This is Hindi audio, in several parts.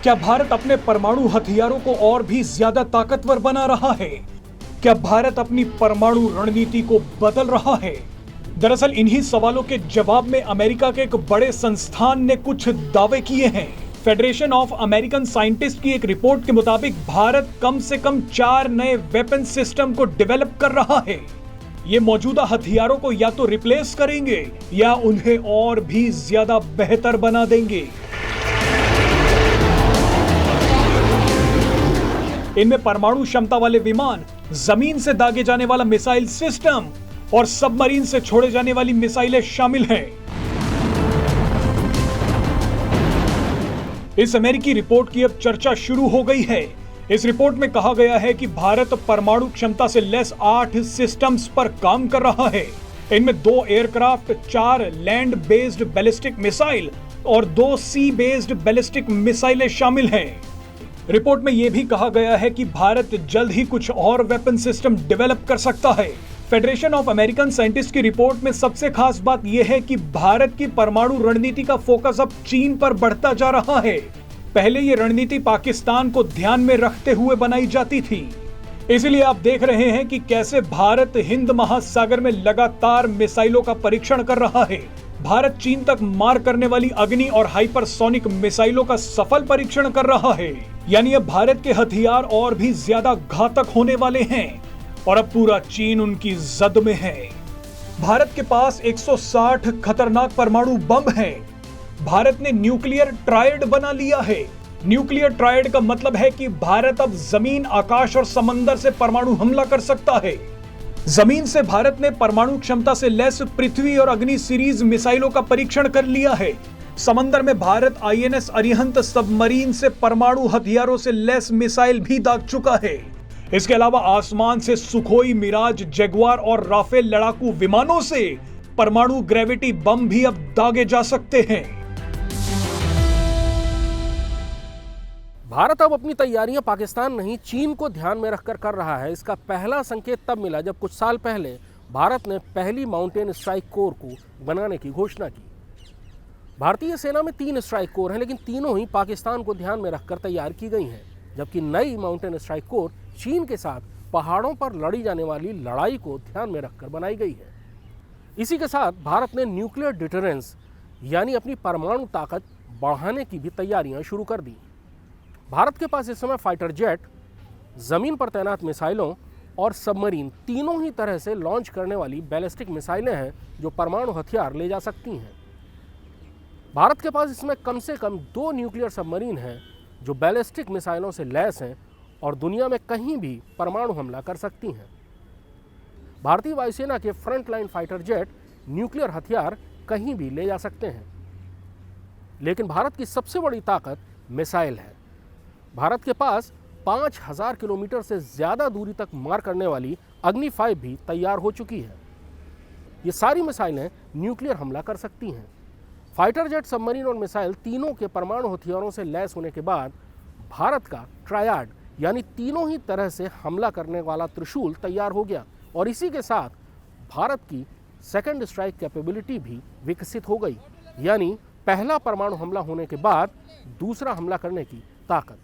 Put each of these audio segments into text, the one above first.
क्या भारत अपने परमाणु हथियारों को और भी ज्यादा ताकतवर बना रहा है? क्या भारत अपनी परमाणु रणनीति को बदल रहा है? दरअसल इन्हीं सवालों के जवाब में अमेरिका के एक बड़े संस्थान ने कुछ दावे किए हैं। फेडरेशन ऑफ अमेरिकन साइंटिस्ट की एक रिपोर्ट के मुताबिक भारत कम से कम 4 नए वेपन सिस्टम को डेवलप कर रहा है। ये मौजूदा हथियारों को या तो रिप्लेस करेंगे या उन्हें और भी ज्यादा बेहतर बना देंगे। इनमें परमाणु क्षमता वाले विमान, जमीन से दागे जाने वाला मिसाइल सिस्टम और सबमरीन से छोड़े जाने वाली मिसाइलें शामिल हैं। इस अमेरिकी रिपोर्ट की अब चर्चा शुरू हो गई है। इस रिपोर्ट में कहा गया है कि भारत परमाणु क्षमता से लैस 8 सिस्टम्स पर काम कर रहा है। इनमें 2 aircraft, 4 land based ballistic missile और 2 सी बेस्ड बैलिस्टिक मिसाइलें शामिल हैं। रिपोर्ट में यह भी कहा गया है कि भारत जल्द ही कुछ और वेपन सिस्टम डेवलप कर सकता है। फेडरेशन ऑफ अमेरिकन साइंटिस्ट की रिपोर्ट में सबसे खास बात यह है कि भारत की परमाणु रणनीति का फोकस अब चीन पर बढ़ता जा रहा है। पहले ये रणनीति पाकिस्तान को ध्यान में रखते हुए बनाई जाती थी। इसलिए आप देख रहे हैं कि कैसे भारत हिंद महासागर में लगातार मिसाइलों का परीक्षण कर रहा है। भारत चीन तक मार करने वाली अग्नि और हाइपरसोनिक मिसाइलों का सफल परीक्षण कर रहा है। यानी अब भारत के हथियार और भी ज्यादा घातक होने वाले हैं और अब पूरा चीन उनकी जद में है। भारत के पास 160 खतरनाक परमाणु बम हैं। भारत ने न्यूक्लियर ट्रायड बना लिया है। न्यूक्लियर ट्रायड का मतलब है कि भारत अब जमीन, आकाश और समंदर से परमाणु हमला कर सकता है। जमीन से भारत ने परमाणु क्षमता से लैस पृथ्वी और अग्नि सीरीज मिसाइलों का परीक्षण कर लिया है। समंदर में भारत INS अरिहंत सबमरीन से परमाणु हथियारों से लैस मिसाइल भी दाग चुका है। इसके अलावा आसमान से सुखोई, मिराज, जगुआर और राफेल लड़ाकू विमानों से परमाणु ग्रेविटी बम भी अब दागे जा सकते हैं। भारत अब अपनी तैयारियां पाकिस्तान नहीं, चीन को ध्यान में रखकर कर रहा है। इसका पहला संकेत तब मिला जब कुछ साल पहले भारत ने पहली माउंटेन स्ट्राइक कोर को बनाने की घोषणा की। भारतीय सेना में 3 स्ट्राइक कोर हैं, लेकिन तीनों ही पाकिस्तान को ध्यान में रखकर तैयार की गई हैं, जबकि नई माउंटेन स्ट्राइक कोर चीन के साथ पहाड़ों पर लड़ी जाने वाली लड़ाई को ध्यान में रखकर बनाई गई है। इसी के साथ भारत ने न्यूक्लियर डिटरेंस यानी अपनी परमाणु ताकत बढ़ाने की भी तैयारियां शुरू कर दी। भारत के पास इस समय फाइटर जेट, जमीन पर तैनात मिसाइलों और सबमरीन तीनों ही तरह से लॉन्च करने वाली बैलिस्टिक मिसाइलें हैं जो परमाणु हथियार ले जा सकती हैं। भारत के पास इसमें कम से कम 2 न्यूक्लियर सबमरीन हैं जो बैलिस्टिक मिसाइलों से लैस हैं और दुनिया में कहीं भी परमाणु हमला कर सकती हैं। भारतीय वायुसेना के front line fighter jet nuclear हथियार कहीं भी ले जा सकते हैं। लेकिन भारत की सबसे बड़ी ताकत मिसाइल है। भारत के पास 5000 किलोमीटर से ज़्यादा दूरी तक मार करने वाली अग्नि 5 भी तैयार हो चुकी है। ये सारी मिसाइलें न्यूक्लियर हमला कर सकती हैं। फाइटर जेट, सबमरीन और मिसाइल तीनों के परमाणु हथियारों से लैस होने के बाद भारत का ट्रायड यानी तीनों ही तरह से हमला करने वाला त्रिशूल तैयार हो गया और इसी के साथ भारत की सेकंड स्ट्राइक कैपेबिलिटी भी विकसित हो गई, यानी पहला परमाणु हमला होने के बाद दूसरा हमला करने की ताकत।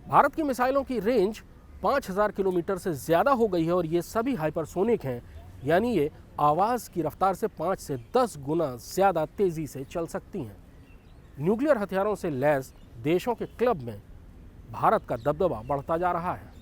भारत की मिसाइलों की रेंज 5000 किलोमीटर से ज़्यादा हो गई है और ये सभी हाइपरसोनिक हैं, यानी ये आवाज़ की रफ्तार से 5 से 10 गुना ज़्यादा तेज़ी से चल सकती हैं। न्यूक्लियर हथियारों से लैस देशों के क्लब में भारत का दबदबा बढ़ता जा रहा है।